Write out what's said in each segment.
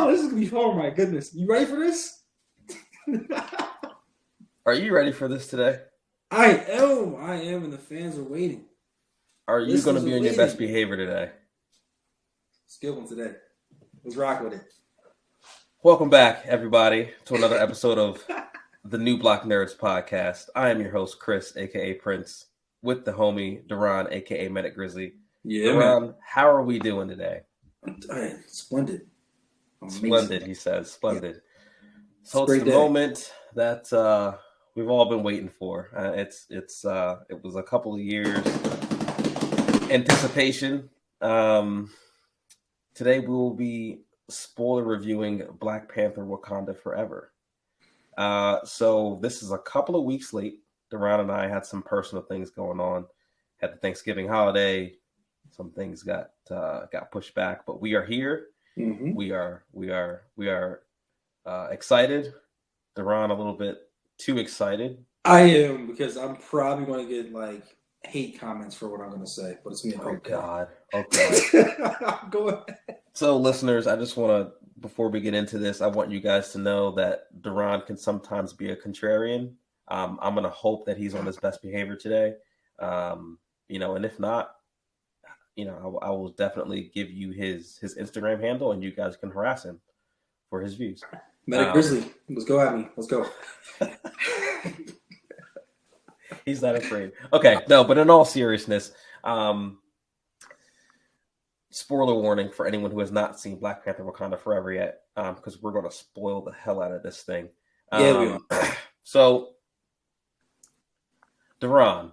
Oh, this is gonna be. Oh my goodness, you ready for this? Are you ready for this today? I am, and the fans are waiting. Are you going to Listeners be are on your best waiting. behavior today? It's a good one today. Let's rock with it. Welcome back, everybody, to another episode of the New Block Nerds podcast. I am your host, Chris, aka Prince, with the homie Duran, aka Medic Grizzly. Yeah, man. Duran, how are we doing today? Splendid. Amazing. Splendid, he says. Yeah, Splendid. it's a So it's great the day. moment that we've all been waiting for. It was a couple of years anticipation. Um, Today we will be spoiler reviewing Black Panther: Wakanda Forever. So this is a couple of weeks late. Duran and I had some personal things going on. Had the Thanksgiving holiday. Some things got pushed back, but we are here. Mm-hmm. We are excited. Duran a little bit too excited. I am because I'm probably going to get like hate comments for what I'm going to say, but it's gonna be a great day. Oh God. Go ahead. So, listeners, I just want to, before we get into this, I want you guys to know that Duran can sometimes be a contrarian. I'm going to hope that he's on his best behavior today. And if not, I will definitely give you his Instagram handle, and you guys can harass him for his views. Medic Grizzly, let's go at me. Let's go. He's not afraid. Okay, no, but in all seriousness, spoiler warning for anyone who has not seen Black Panther: Wakanda Forever yet, because we're going to spoil the hell out of this thing. Yeah, we are. So, Duran,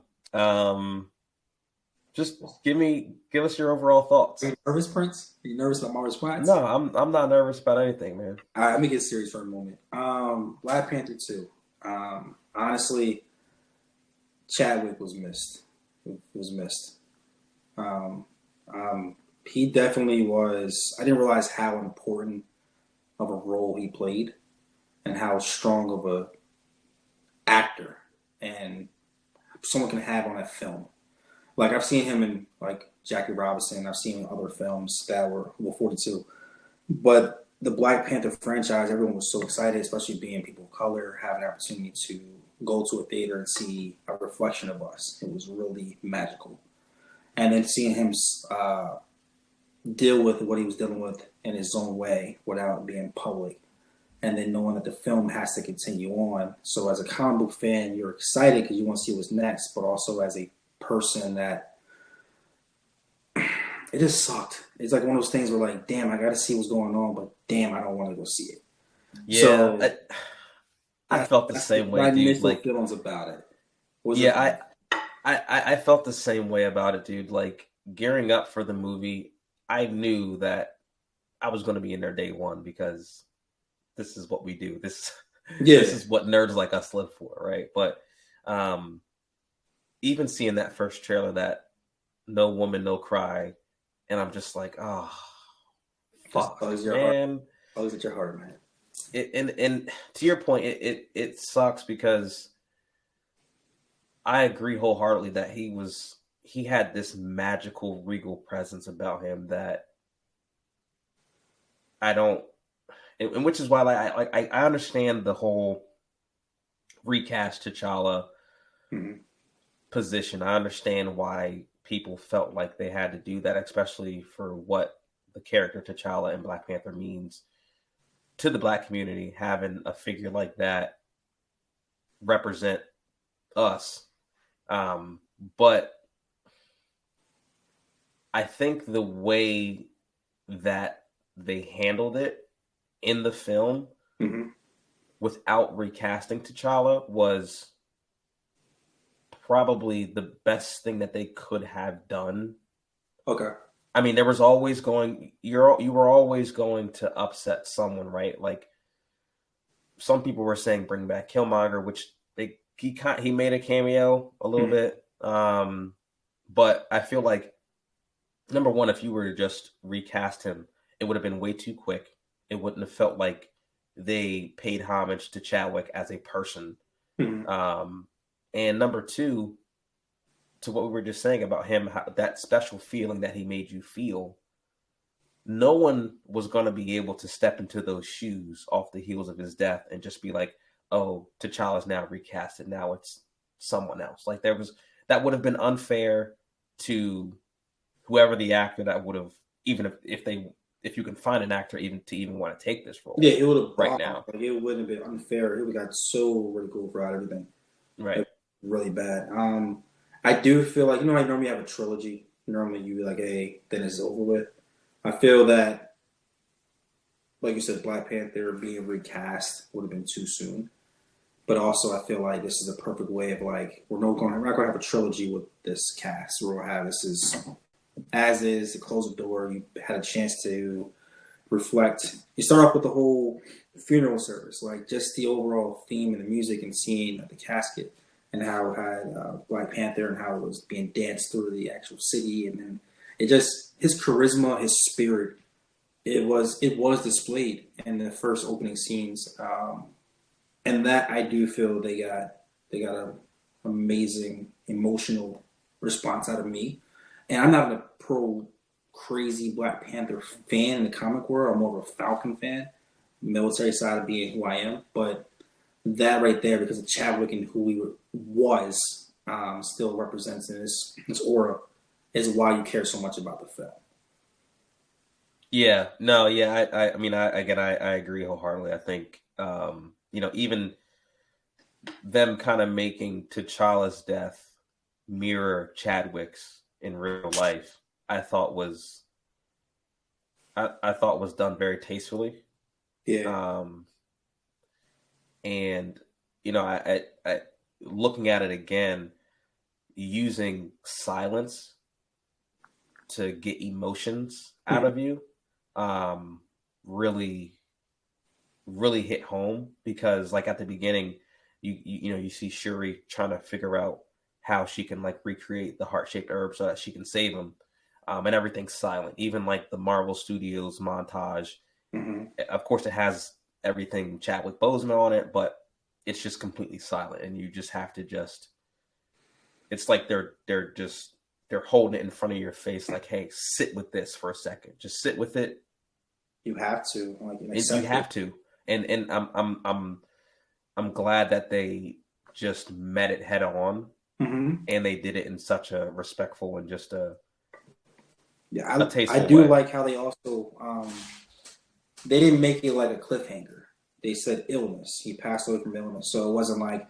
just give us your overall thoughts. Are you nervous, Prince? Are you nervous about my response? No, I'm not nervous about anything, man. All right, let me get serious for a moment. Black Panther 2. Honestly, Chadwick was missed. He definitely was. I didn't realize how important of a role he played and how strong of a actor and someone can have on that film. Like I've seen him in like Jackie Robinson. I've seen other films that were 42. But the Black Panther franchise, everyone was so excited, especially being people of color, having an opportunity to go to a theater and see a reflection of us. It was really magical. And then seeing him deal with what he was dealing with in his own way without being public. And then knowing that the film has to continue on. So as a comic book fan, you're excited because you want to see what's next, but also as a person that it just sucked. It's like one of those things where like, damn, I got to see what's going on, but damn, I don't want to go see it. Yeah, so, I felt the same way, dude. My initial like feelings about it. I felt the same way about it, dude. Like gearing up for the movie, I knew that I was going to be in there day one because this is what we do. This is what nerds like us live for, right? But even seeing that first trailer, that No Woman, No Cry, and I'm just like, oh, fuck, man. Always at your heart, man. And to your point, it sucks because I agree wholeheartedly that he had this magical, regal presence about him that I don't, and which is why I understand the whole recast T'Challa position. I understand why people felt like they had to do that, especially for what the character T'Challa in Black Panther means to the Black community. Having a figure like that represent us, but I think the way that they handled it in the film without recasting T'Challa was probably the best thing that they could have done. Okay. I mean, there was always you were always going to upset someone, right? Like some people were saying bring back Killmonger, which he made a cameo a little bit. But I feel like number one, if you were to just recast him, it would have been way too quick. It wouldn't have felt like they paid homage to Chadwick as a person. And number two, to what we were just saying about him, that special feeling that he made you feel, no one was going to be able to step into those shoes off the heels of his death and just be like, oh, T'Challa's now recasted. Now it's someone else. Like that would have been unfair to whoever the actor that would have, even if you can find an actor even want to take this role Yeah, it would have right bombed. now. Like, it wouldn't have been unfair. It would have got so ridiculed throughout everything. Right. Like, really bad. I do feel like, like normally you have a trilogy. Normally you be like, hey, then it's over with. I feel that, like you said, Black Panther being recast would have been too soon. But also, I feel like this is a perfect way of like we're not going to have a trilogy with this cast. We're gonna have this is as is. To close the door, you had a chance to reflect. You start off with the whole funeral service, like just the overall theme and the music and scene of the casket, and how it had Black Panther and how it was being danced through the actual city, and then it just his charisma, his spirit. It was displayed in the first opening scenes. And that I do feel they got an amazing emotional response out of me. And I'm not a pro crazy Black Panther fan in the comic world. I'm more of a Falcon fan, military side of being who I am. But that right there, because of Chadwick and who he was, still represents in this aura, is why you care so much about the film. Yeah. No. Yeah. I mean, I agree wholeheartedly. I think, even them kind of making T'Challa's death mirror Chadwick's in real life, I thought was I thought was done very tastefully. Yeah. Um, and I looking at it again, using silence to get emotions out Mhm. of you, really really hit home because like at the beginning you see Shuri trying to figure out how she can like recreate the heart-shaped herb so that she can save him, and everything's silent, even like the Marvel Studios montage. Mhm. Of course it has everything Chadwick Boseman on it, but it's just completely silent and you just have to just it's like they're holding it in front of your face like, hey, sit with this for a second, just sit with it. You have to like You accept it. have to. And I'm glad that they just met it head on Hmm. and they did it in such a respectful and just a Yeah, I tasteful do way. like how they also they didn't make it like a cliffhanger. They said illness. He passed away from illness, so it wasn't like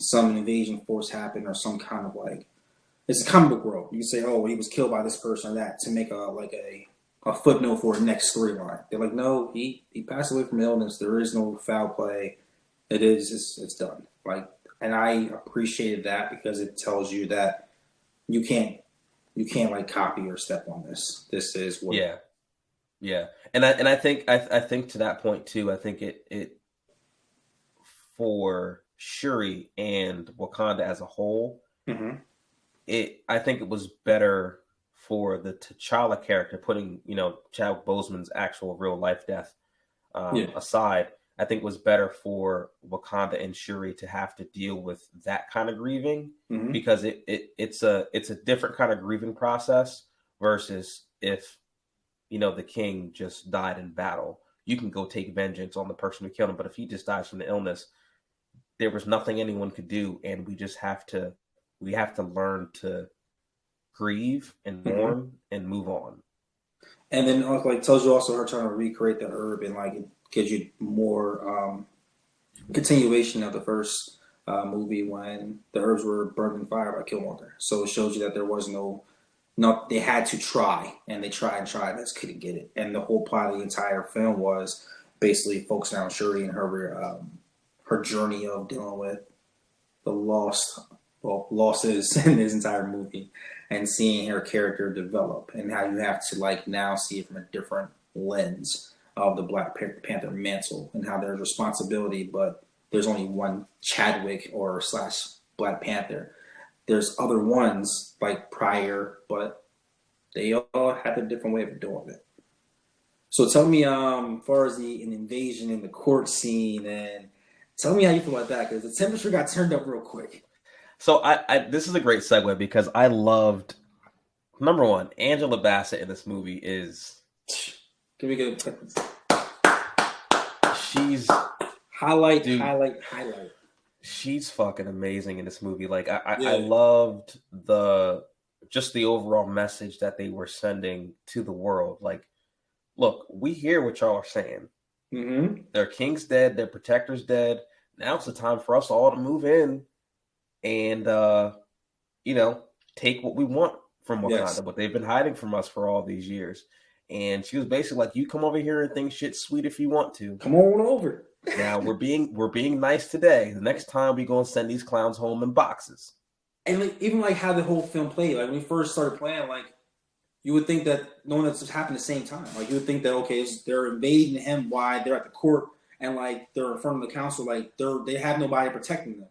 some invasion force happened or some kind of like it's a comic book world. You say, oh, he was killed by this person or that to make a footnote for the next storyline. They're like, no, he passed away from illness. There is no foul play. It's done. Like, and I appreciated that because it tells you that you can't you can't like copy or step on this. This is what it Yeah, yeah, and I think I think to that point too. I think it for Shuri and Wakanda as a whole, is. Hmm. I think it was better for the T'Challa character, putting Chadwick Boseman's actual real life death Yeah. aside. I think it was better for Wakanda and Shuri to have to deal with that kind of grieving Hmm. because it's a different kind of grieving process versus if the king just died in battle. You can go take vengeance on the person who killed him, but if he just dies from the illness, there was nothing anyone could do, and we have to learn to grieve and Hmm. mourn and move on. And then like tells you also her trying to recreate the herb and like it gives you more continuation of the first movie when the herbs were burned in fire by Killmonger. So it shows you that there was no, they had to try and they tried and tried and just couldn't get it. And the whole plot of the entire film was basically focusing on Shuri and her journey of dealing with the losses in this entire movie and seeing her character develop and how you have to like now see it from a different lens of the Black Panther mantle and how there's responsibility, but there's only one Chadwick or slash Black Panther. There's other ones like prior, but they all have a different way of doing it. So tell me, as far as the an invasion in the court scene, and tell me how you feel about that because the temperature got turned up real quick. So this is a great segue because I loved number one, Angela Bassett in this movie is Can we get She's highlight, dude. highlight, highlight? She's fucking amazing in this movie. Like I Yeah. loved the just the overall message that they were sending to the world. Like, look, we hear what y'all are saying. Mm-hmm. Their king's dead, their protector's dead. Now it's the time for us all to move in and you know, take what we want from Yes. Wakanda, what they've been hiding from us for all these years. And she was basically like, you come over here and think shit's sweet if you want to. Come on over. Now we're being nice today. The next time we gonna send these clowns home in boxes. And like, even like how the whole film played, like when we first started playing, like you would think that no one that's just happened at the same time. Like you would think that okay, they're invading him while they're at the court and like they're in front of the council, like they have nobody protecting them.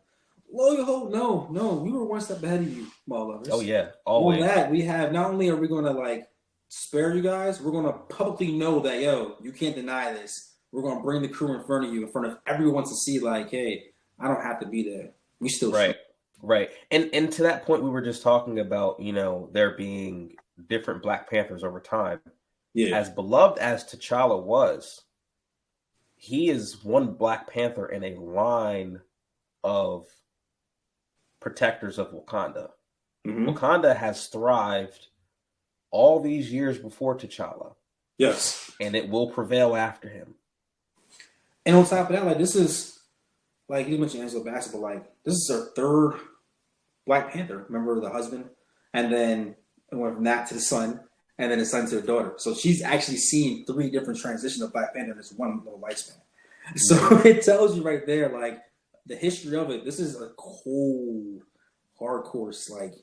Lo and behold, no, we were one step ahead of you, mall Oh lovers. yeah, On always. that, we have not only are we gonna like spare you guys, we're gonna publicly know that yo, you can't deny this. We're gonna bring the crew in front of you, in front of everyone to see, like, hey, I don't have to be there. We still shoot. Right. Right. And to that point we were just talking about, there being different Black Panthers over time. Yeah. As beloved as T'Challa was, he is one Black Panther in a line of protectors of Wakanda. Mm-hmm. Wakanda has thrived all these years before T'Challa, Yes. and it will prevail after him. And on top of that, like this is like you mentioned Angela Bassett, but like this is her third Black Panther. Remember the husband, and then it went from that to the son, and then the son to the daughter. So she's actually seen three different transitions of Black Panther in this one little lifespan. So it tells you right there, like the history of it. This is a cold, hardcore like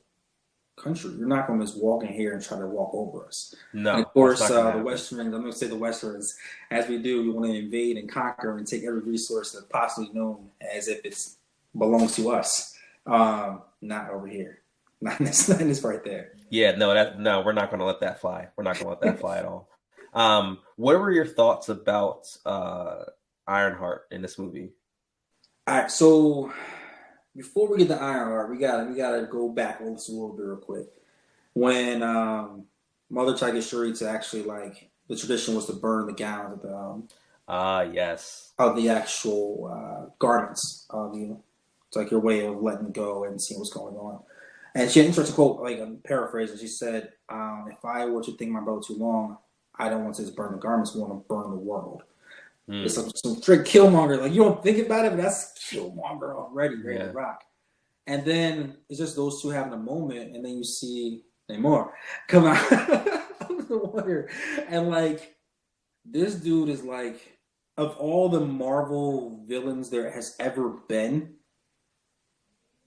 country. You're not going to just walk in here and try to walk over us. No, and of course, that's not gonna the happen. Westerns, I'm going to say the Westerns, as we do, we want to invade and conquer and take every resource that's possibly known as if it belongs to us. Not over here. Not in this right there. Yeah, no, we're not going to let that fly. We're not going to let that fly at all. What were your thoughts about Ironheart in this movie? All right, so before we get to Ironheart, we gotta go back a little bit real quick. When Mother tried to get Shuri to actually like the tradition was to burn the gowns Yes. of the actual garments of you. It's like your way of letting go and seeing what's going on. And she had an interesting quote, like I'm paraphrasing. She said, "If I were to think my brother too long, I don't want to just burn the garments. I want to burn the world." It's some straight Killmonger. Like you don't think about it, but that's Killmonger already, ready to rock. And then it's just those two having a moment, and then you see Namor come out of the water, and like this dude is like, of all the Marvel villains there has ever been,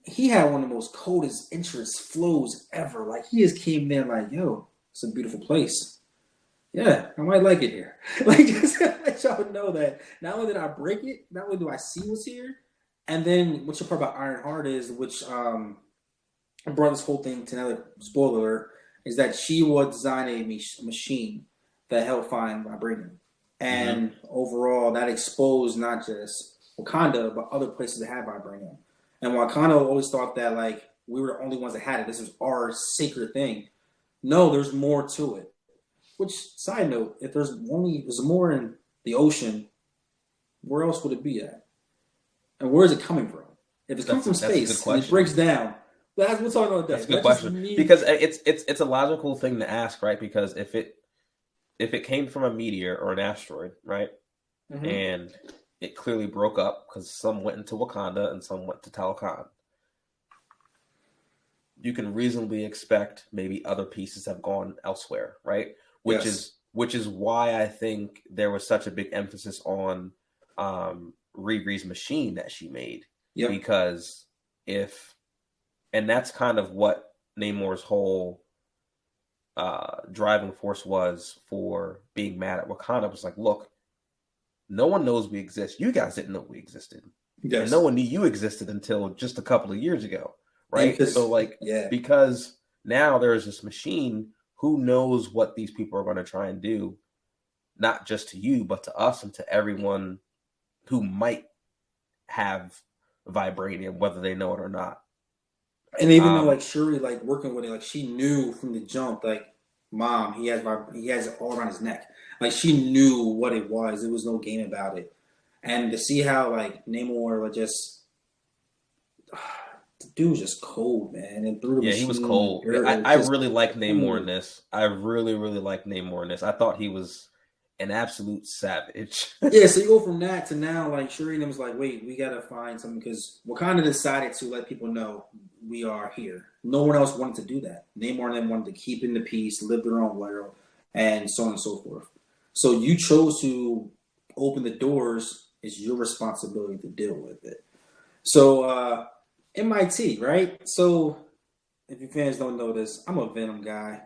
he had one of the most coldest interest flows ever. Like he just came there like, yo, it's a beautiful place. Yeah, I might like it here. Like just to let y'all know that not only did I break it, not only do I see what's here, and then what's your part about Ironheart is, which brought this whole thing to another spoiler, is that she would design a machine that helped find vibranium, and overall that exposed not just Wakanda but other places that had vibranium. And Wakanda always thought that like we were the only ones that had it. This was our sacred thing. No, there's more to it. Which, side note, if there's more in the ocean, where else would it be at? And where is it coming from? If it's coming from space and it breaks down, we'll talk about that. That's a good question. Because it's a logical thing to ask, right? Because if it came from a meteor or an asteroid, right, and it clearly broke up because some went into Wakanda and some went to Talokan, you can reasonably expect maybe other pieces have gone elsewhere, right? Which is why I think there was such a big emphasis on Riri's machine that she made. Yep. Because and that's kind of what Namor's whole driving force was for being mad at Wakanda. Was like, look, no one knows we exist. You guys didn't know we existed. Yes. And no one knew you existed until just a couple of years ago, right? So because now there's this machine, who knows what these people are going to try and do, not just to you, but to us and to everyone who might have vibranium, whether they know it or not. And even though like Shuri, like working with it, like she knew from the jump, like mom. He has it all around his neck. Like she knew what it was. There was no game about it. And to see how like Namor like just the dude was just cold, man, and threw the Yeah, he was machine in the cold. dirt. It was I just really like Namor in cool. this. I really, really like Namor in this. I thought he was an absolute savage. Yeah, so you go from that to now, like Shuri and them was like, wait, we gotta find something because Wakanda decided to let people know we are here. No one else wanted to do that. Namor and them wanted to keep in the peace, live their own world, and so on and so forth. So you chose to open the doors. It's your responsibility to deal with it. So MIT, right? So if your fans don't know this, I'm a Venom guy.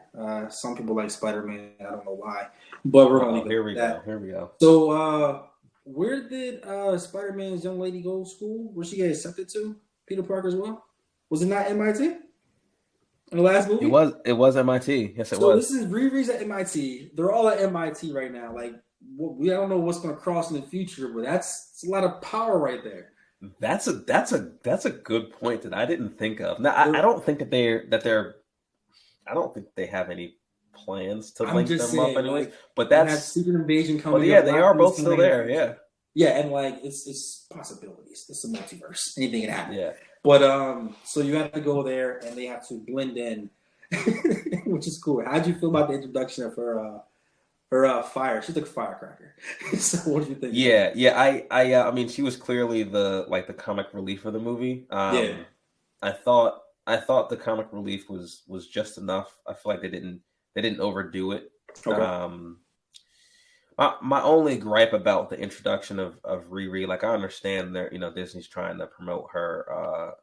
Some people like Spider Man. I don't know why, but we're gonna Oh, leave it here at we go. that. Here we go. So, where did Spider Man's young lady go to school? Where she get accepted to? Peter Parker as well? Was it not MIT in the last movie? It was MIT. Yes, it So was. this is Riri's at MIT. They're all at MIT right now. Like we don't know what's going to cross in the future, but that's a lot of power right there. That's a good point that I didn't think of. Now, I They're, don't think they're I don't think they have any plans to I'm link just them up, saying, anyways. like But you have that's Secret Invasion but coming yeah, up. A they lot of are things both coming still in the there. future. Yeah, Yeah, and like it's possibilities. It's a multiverse. Anything can happen. yeah. But so you have to go there, and they have to blend in, which is cool. How'd you feel about the introduction of her fire? She's like a firecracker. So what did you think of that? Yeah, yeah. I mean, she was clearly the comic relief of the movie. Yeah. I thought the comic relief was just enough. I feel like they didn't overdo it. Okay. Um, my only gripe about the introduction of Riri, like I understand that Disney's trying to promote her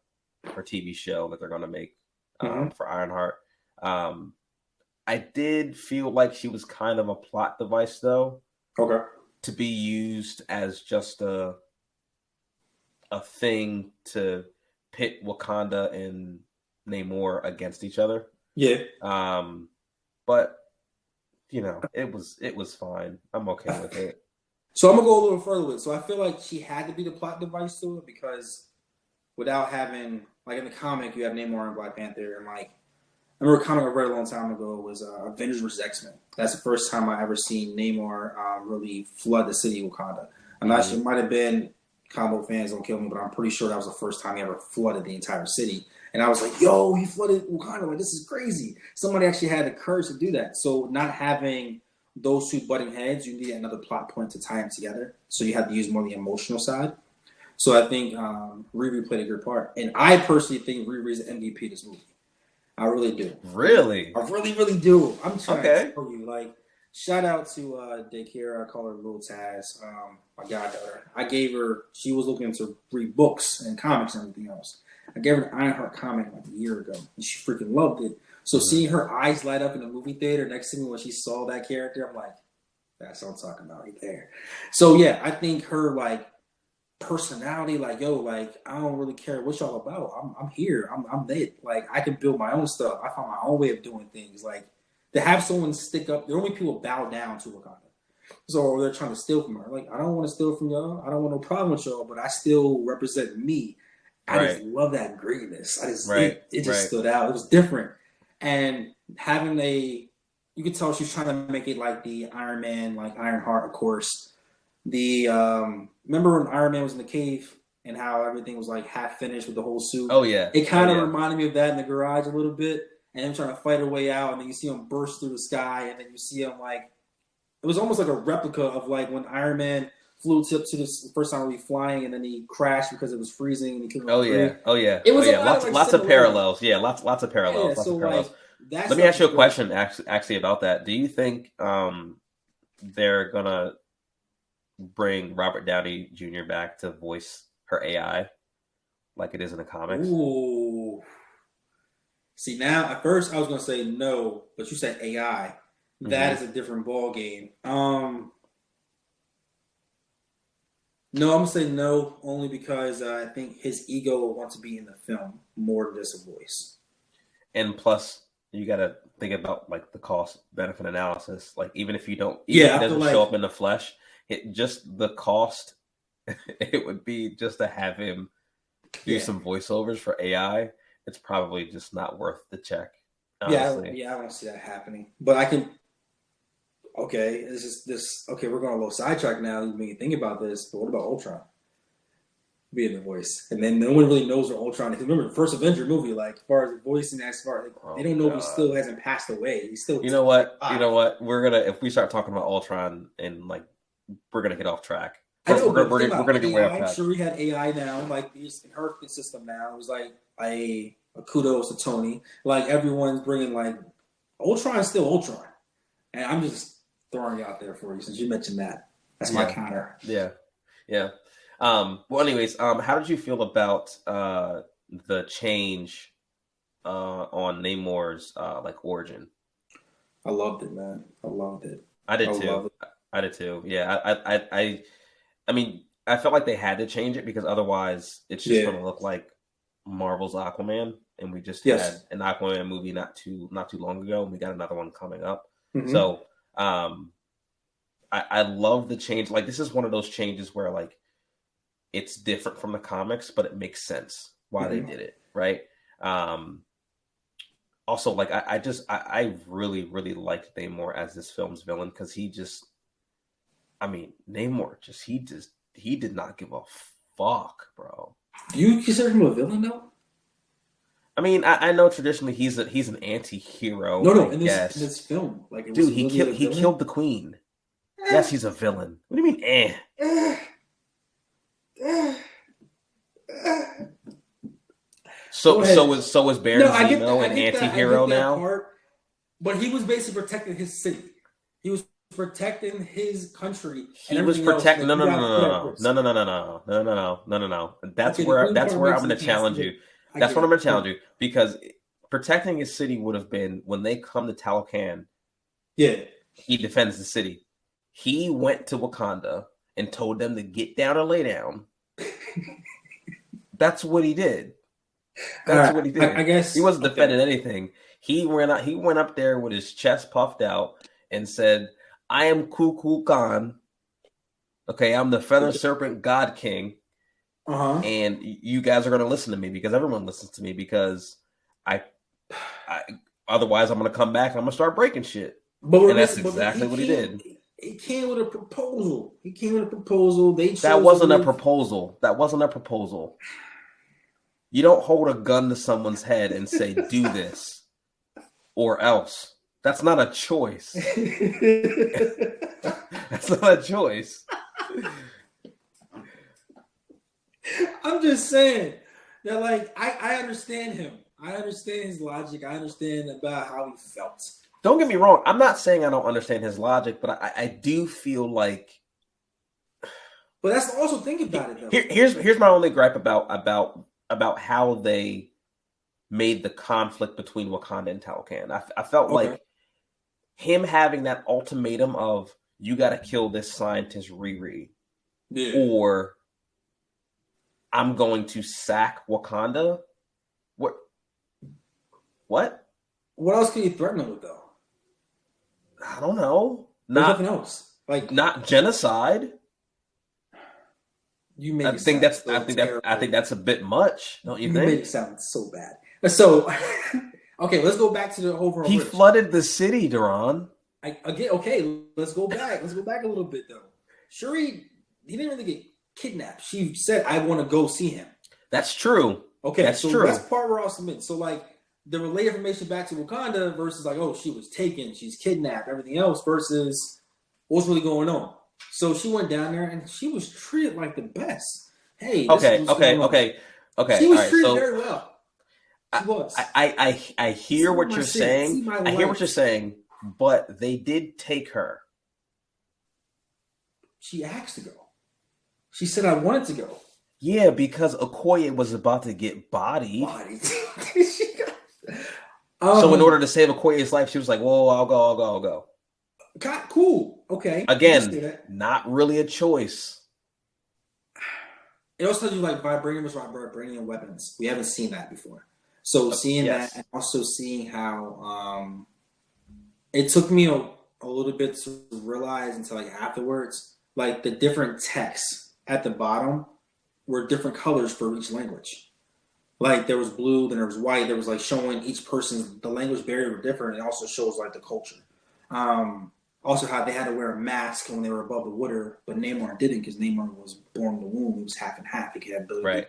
TV show that they're going to make Mm-hmm. for Ironheart. Um, I did feel like she was kind of a plot device though, Okay. to be used as just a thing to pit Wakanda and Namor against each other. Yeah. Um, but it was fine. I'm okay with it. So I'm gonna go a little further with it. So I feel like she had to be the plot device to it because without having like in the comic you have Namor and Black Panther and like I remember a comic I read a long time ago was Avengers vs X Men. That's the first time I ever seen Namor really flood the city of Wakanda. I'm not sure; Hmm. it might have been combo fans don't kill me, but I'm pretty sure that was the first time he ever flooded the entire city. And I was like, "Yo, he flooded Wakanda! Like this is crazy." Somebody actually had the courage to do that. So not having those two butting heads, you need another plot point to tie them together. So you have to use more of the emotional side. So I think Riri played a good part, and I personally think Riri is the MVP of this movie. I really do. Really? I really, really do. I'm trying to Okay. tell you, like, shout out to daycare. I call her Little Taz, my goddaughter. I gave her. She was looking to read books and comics and everything else. I gave her an Ironheart comic like a year ago, and she freaking loved it. So Hmm. seeing her eyes light up in the movie theater next to me when she saw that character, I'm like, that's what I'm talking about right there. So yeah, I think her like personality, like yo, like I don't really care what y'all about. I'm here. I'm it. Like I can build my own stuff. I found my own way of doing things. Like to have someone stick up, the only people bow down to Wakanda. So they're trying to steal from her. Like I don't want to steal from y'all. I don't want no problem with y'all, but I still represent me. I just Right. love that greatness. I just Right. it just Right. stood out. It was different, and having you could tell she's trying to make it like the Iron Man, like Iron Heart, of course, the remember when Iron Man was in the cave and how everything was like half finished with the whole suit? Oh yeah. It Oh kind of yeah. reminded me of that in the garage a little bit, and him trying to fight her way out, and then you see him burst through the sky, and then you see him like it was almost like a replica of like when Iron Man flew to the first time he was flying, and then he crashed because it was freezing and he couldn't Oh really breathe. yeah. Oh yeah. It Oh was a yeah. lot of like Lots of similarity. parallels. Yeah. Lots of Yeah, parallels. Lots so of parallels. like that Let me stuff ask was you a great. question actually about that. Do you think they're gonna bring Robert Downey Jr. back to voice her AI like it is in the comics? Ooh. See now, at first I was gonna say no, but you said AI. That Hmm. is a different ball game. No, I'm gonna say no only because I think his ego will want to be in the film more than just a voice. And plus, you got to think about like the cost benefit analysis. Like even if Yeah, he I feel doesn't show up like in the flesh, it just the cost it would be just to have him do yeah, some voiceovers for AI. It's probably just not worth the check. honestly. I don't see that happening. But I can. Okay, this is this. Okay, we're going a little sidetrack now. You make me think about this. But what about Ultron being the voice? And then no one really knows what Ultron is. Remember the first Avenger movie, like as far as the voice and as far they Oh don't know he God. still hasn't passed away. He's still You know what? You alive. know what? We're gonna if we start talking about Ultron and like we're gonna get off track. I know, but think We're about gonna get way off AI. track. Sure, we had AI now, like these in her system now. It was like a kudos to Tony. Like everyone's bringing like Ultron's still Ultron, and I'm just throwing it out there for you since you mentioned that. That's my Yeah, counter. yeah, yeah. Well, anyways, how did you feel about the change on Namor's like origin? I loved it, man. I loved it. I I did too. love it. I did too. Yeah, I mean, I felt like they had to change it because otherwise, it's just Yeah. going to look like Marvel's Aquaman, and we just had Yes. an Aquaman movie not too long ago, and we got another one coming up. Mm-hmm. So, I love the change. Like, this is one of those changes where like it's different from the comics, but it makes sense why they Mm-hmm. did it, right? Um, Also, like I really really liked Namor as this film's villain because I mean, Namor he did not give a fuck, bro. Do you consider him a villain though? I mean, I know traditionally he's an anti-hero, No, no. I In guess. this film, like, it was Dude, he really a he villain? killed the queen. Eh, Yes, he's a villain. What do you mean, eh? eh, eh, eh. Go ahead. So is No, Baron Zemo I an get that. I get anti-hero that now? part. But he was basically protecting his city. He was protecting his country and He was everything else protect that no you no no guys put at no risk. no no no no no no no no no no no. Okay, the Queen That's part where I'm makes going he to can't challenge steal you. it. I That's get what I'm it. going to Go challenge ahead. you because protecting his city would have been when they come to Talocan, Yeah. he defends the city. He went to Wakanda and told them to get down or lay down. That's what he did. All That's right. what he I did. He guess. wasn't Okay. defending anything. He went up there with his chest puffed out and said, "I am Kukulkan. Khan. Okay, I'm the Feather Serpent God King, Uh huh. and you guys are going to listen to me because everyone listens to me because I, I otherwise I'm going to come back and I'm going to start breaking shit." But we're And that's missing. But exactly what he did. He came with a proposal. He came with a proposal. They That chose to wasn't a live. proposal. That wasn't a proposal. You don't hold a gun to someone's head and say, "Do this or else." That's not a choice. That's not a choice. I'm just saying that, like, I understand him. I understand his logic. I understand about how he felt. Don't get me wrong. I'm not saying I don't understand his logic, but I do feel like But that's also think about it though. here's my only gripe about how they made the conflict between Wakanda and Talocan. I felt Okay. like him having that ultimatum of you got to kill this scientist Riri, Yeah. or I'm going to sack Wakanda. What? What? What else can you threaten him with though? I don't know. There's nothing else. Like, Not genocide. you make it sound so I terrible. think that's a bit much, don't you You make think? it sound so bad. So, okay, let's go back to the overall He bridge. flooded the city, Duran. Again, okay, let's go back. Let's go back a little bit though. Shuri, he didn't really get kidnapped. She said, "I want to go see him." That's true. Okay, That's so true. that's part we're all submitting. So, like, the relay information back to Wakanda versus like, oh, she was taken, she's kidnapped, everything else versus what's really going on. So she went down there and she was treated like the best. Hey, this is what's going on. Okay. She All was right. treated So very well. She was. I hear what you're saying. See my I hear what life. you're saying, but they did take her. She asked to go. She said, "I wanted to go." Yeah, because Okoye was about to get bodied. So in order to save Okoye's life, she was like, "Whoa, I'll go." Cool. Okay. Again, not really a choice. It also tells you like vibranium is vibranium weapons. We haven't seen that before. So seeing Yes. that and also seeing how it took me a little bit to realize until like afterwards, like the different texts at the bottom were different colors for each language. Like there was blue, then there was white. There was like showing each person's the language barrier were different. It also shows like the culture. Um, Also, how they had to wear a mask when they were above the water, but Neymar didn't because Neymar was born in the womb. He was half and half. He could have ability. Right.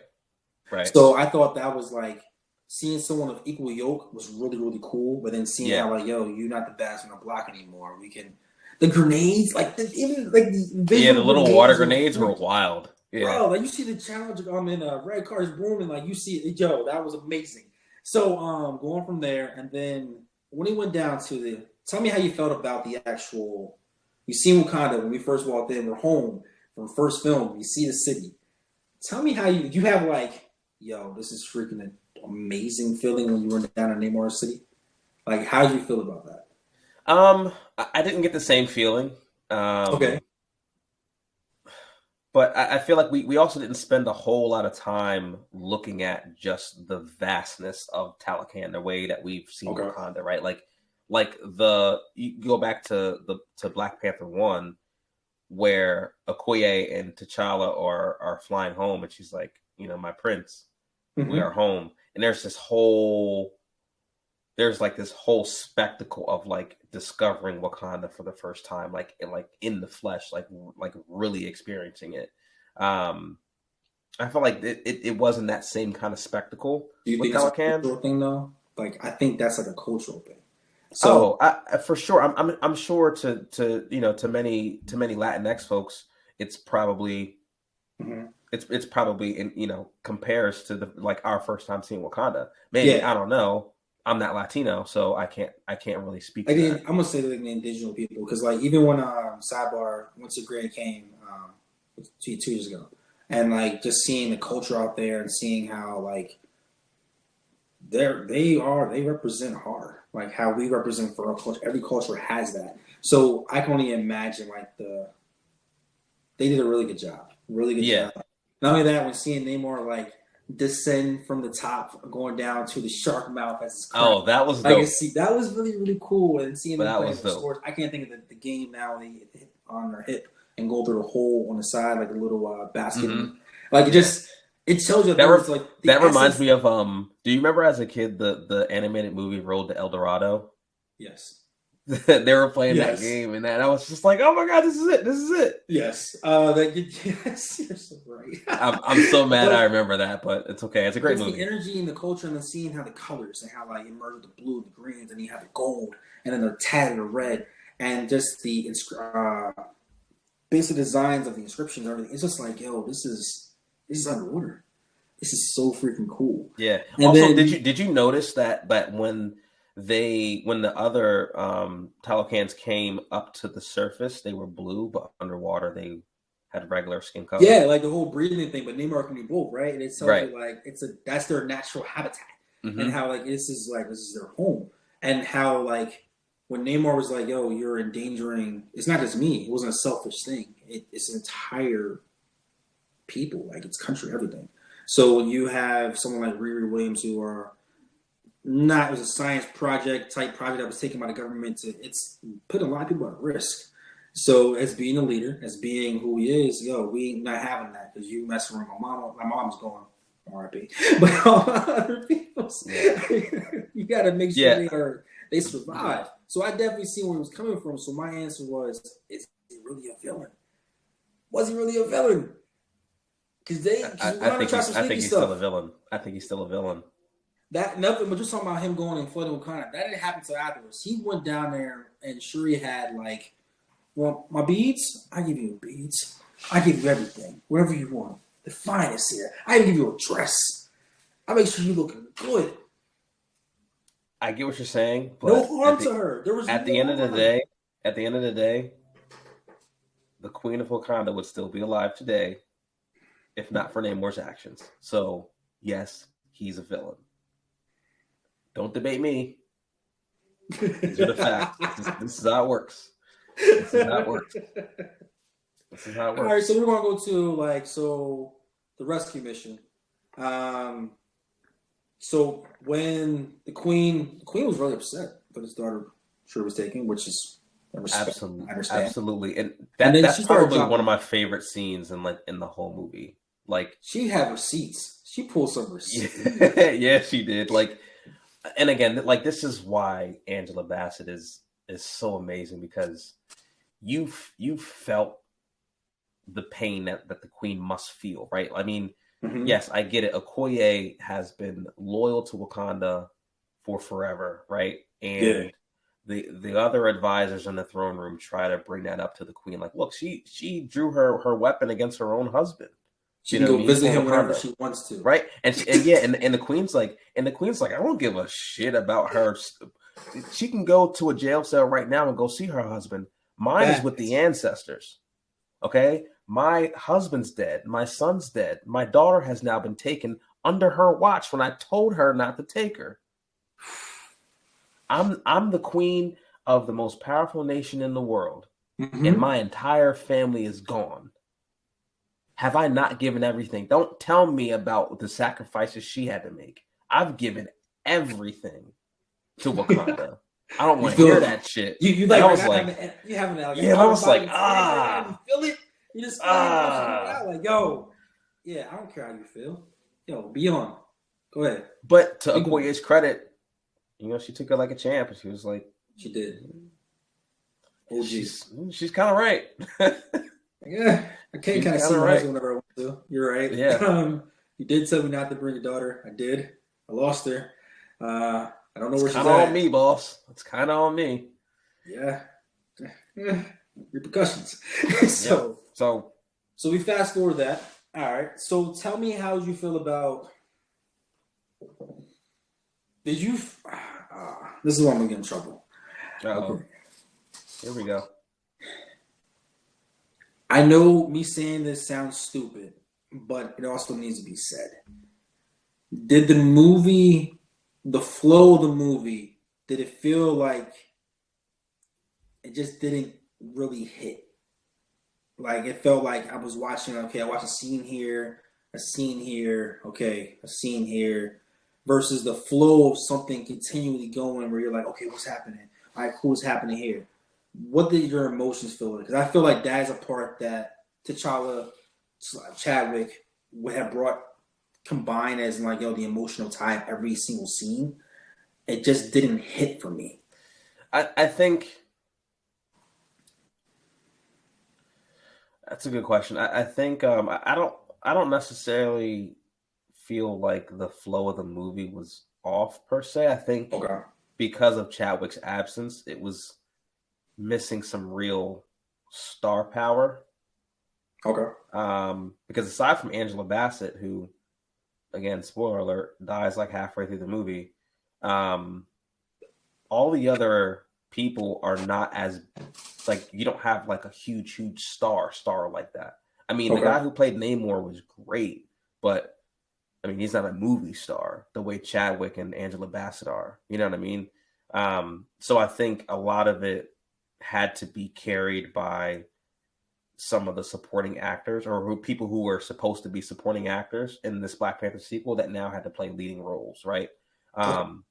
Right. So I thought that was like seeing someone of equal yoke was really really cool. But then seeing Yeah. how like yo, you're not the best on the block anymore. We can the grenades like even like the Yeah. The visual little water grenades on the grenades were court. wild. Yeah. Bro, like you see the challenge in red cars booming, like you see it, yo, that was amazing. So going from there, and then when he went down to the, tell me how you felt about the actual. You see Wakanda when we first walked in. We're home from first film. You see the city. Tell me how you have like, yo, this is freaking an amazing feeling when you went down to Namor City. Like, how did you feel about that? I didn't get the same feeling. Okay. But I feel like we also didn't spend a whole lot of time looking at just the vastness of Talokan, the way that we've seen Okay. Wakanda, right? Like the you go back to Black Panther 1, where Okoye and T'Challa are flying home, and she's like, my prince, we Mm-hmm. are home, and there's like this whole spectacle of like discovering Wakanda for the first time, like in the flesh, like really experiencing it. Um, I feel like it wasn't that same kind of spectacle Do you with think it's a Talokan. cultural thing though? Like, I think that's like a cultural thing. So, Oh, for sure. I'm sure to many Latinx folks, it's probably mhm. it's probably compares to the like our first time seeing Wakanda. Maybe, Yeah, I don't know. I'm not Latino, so I can't really speak I to didn't. that. I'm gonna say like the indigenous people because like even when Sidebar once the Grand came 2 years ago, and like just seeing the culture out there and seeing how like they represent hard like how we represent for our culture. Every culture has that. So I can only imagine like they did a really good job, really good Yeah. job. Not only that, when seeing Namor like descend from the top, going down to the shark mouth as his crown. Oh, that was I can dope. see that was really really cool, and seeing them That playing was for dope. sports. I can't think of the game now. They hit on their hip and go through the hole on the side like a little basket. Hmm. Like it Yeah. just it tells you that That there re- was like the that reminds essence. me of Do you remember as a kid the animated movie Road to El Dorado? Yes, They were playing that yes, game, and I was just like, oh my god, this is it, this is it. yes. Yes, you're so right. I'm so mad I but remember that, but it's okay. It's a great just the movie. energy and the culture, and then seeing how the colors and how like it merged the blue, the greens, and you have the gold, and then the tatted the red, and just the basic designs of the inscriptions, and everything. It's just like, yo, this is underwater. This is so freaking cool. Yeah. And Also, then did you notice that when the other Talocans came up to the surface, they were blue, but underwater they had regular skin color. yeah, like the whole breathing thing, but Neymar can do both, right? And it tells Right. you like that's their natural habitat, and Hmm. how like this is their home, and how like when Neymar was like, "Yo, you're endangering," it's not just me. It wasn't a selfish thing. It's an entire people, like it's country, everything. So when you have someone like Riri Williams who are not, it was a science project type project that was taken by the government to it's putting a lot of people at risk. So as being a leader, as being who he is, yo, we ain't not having that because you mess around my mom's going RIP. But all other people's Yeah. you gotta make sure Yeah. they survive. So I definitely see where he was coming from. So my answer was, is he really a villain? Was he really a villain? Because I Wakanda think tries some I sneaky think he's still a stuff. villain. I think he's still a villain. That nothing, but just talking about him going and flooding Wakanda. That didn't happen until afterwards. He went down there and Shuri had like, well, my beads, I give you beads. I give you everything, whatever you want. The finest here. I even give you a dress. I make sure you looking good. I get what you're saying, No but harm to her. There was at the no end of the harm. day, at the end of the day, the Queen of Wakanda would still be alive today if not for Namor's actions. So yes, he's a villain. Don't debate me. These are the facts. This is how it works. This is how it works. This is how it All right, so works. we're gonna go to the rescue mission. Um, so when the queen was really upset that his daughter Shuri was taken, which is I respect, I Absolutely, understand. absolutely, and And then that's she started probably one dropping. of my favorite scenes in the whole movie. Like, She had receipts. She pulled some receipts. yeah, she did. Like, and again, like this is why Angela Bassett is so amazing because you felt the pain that the queen must feel, right? I mean, Hmm. yes, I get it. Okoye has been loyal to Wakanda for forever, right? Yeah. And the other advisors in the throne room try to bring that up to the queen. Like, look, she drew her weapon against her own husband. She You can know what I go mean? visit For him whenever Wakanda, she wants to. right? And yeah, and the queen's like, I don't give a shit about her. She can go to a jail cell right now and go see her husband. Mine is with the Facts. ancestors. Okay, my husband's dead. My son's dead. My daughter has now been taken under her watch when I told her not to take her. I'm the queen of the most powerful nation in the world, and Hmm. my entire family is gone. Have I not given everything? Don't tell me about the sacrifices she had to make. I've given everything to Wakanda. I don't You want to hear feel that shit. you And like I right was now like, you having like an yeah, and I out of was like, body experience right now. You feel it. You just feel your emotions coming ah. out. Like yo, yeah, I don't care how you feel. Yo, be on. Go ahead. But to Speak on. Okoye's credit, she took it like a champ, and she was like, She did. OG. she's kind of right. Yeah, I can She's kind of kind see of my right. husband whenever I want to. You're right. Yeah, You did tell me not to bring your daughter. I did. I lost her. I don't know it's where she's kind of on at. me, boss. It's kind of on me. Yeah. Eh, repercussions. Yep. so So, so we fast forward that. All right. So tell me how you feel about. Did you? This is why I'm gonna get in trouble. oh, Okay. here we go. I know me saying this sounds stupid, but it also needs to be said. Did the movie, the flow of the movie, did it feel like it just didn't really hit? Like it felt like I was watching. Okay, I watched a scene here, a scene here. Okay, a scene here, versus the flow of something continually going where you're like, okay, what's happening? All right, cool, what's happening here? What did your emotions feel like? Because I feel like that is a part that T'Challa, Chadwick would have brought combined as like the emotional tie of every single scene. It just didn't hit for me. I think that's a good question. I think I don't necessarily feel like the flow of the movie was off per se. I think Okay. because of Chadwick's absence, it was missing some real star power. Okay. Because aside from Angela Bassett, who, again, spoiler alert, dies like halfway through the movie, um, all the other people are not as, like, you don't have like a huge star like that. I mean, the guy Okay. who played Namor was great, but I mean, he's not a movie star the way Chadwick and Angela Bassett are. You know what I mean? So I think a lot of it had to be carried by some of the supporting actors or people who were supposed to be supporting actors in this Black Panther sequel that now had to play leading roles, right? Okay. Um,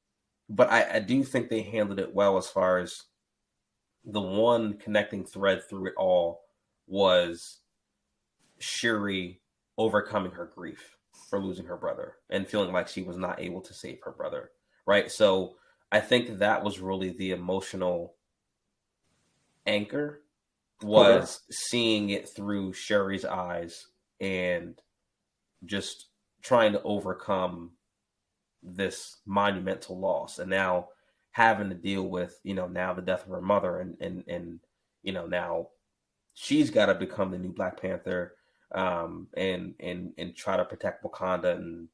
but I do think they handled it well as far as the one connecting thread through it all was Shuri overcoming her grief for losing her brother and feeling like she was not able to save her brother, right? So I think that was really the emotional anchor, Okay. was seeing it through Shuri's eyes and just trying to overcome this monumental loss, and now having to deal with now the death of her mother, and now she's got to become the new Black Panther, and try to protect Wakanda, and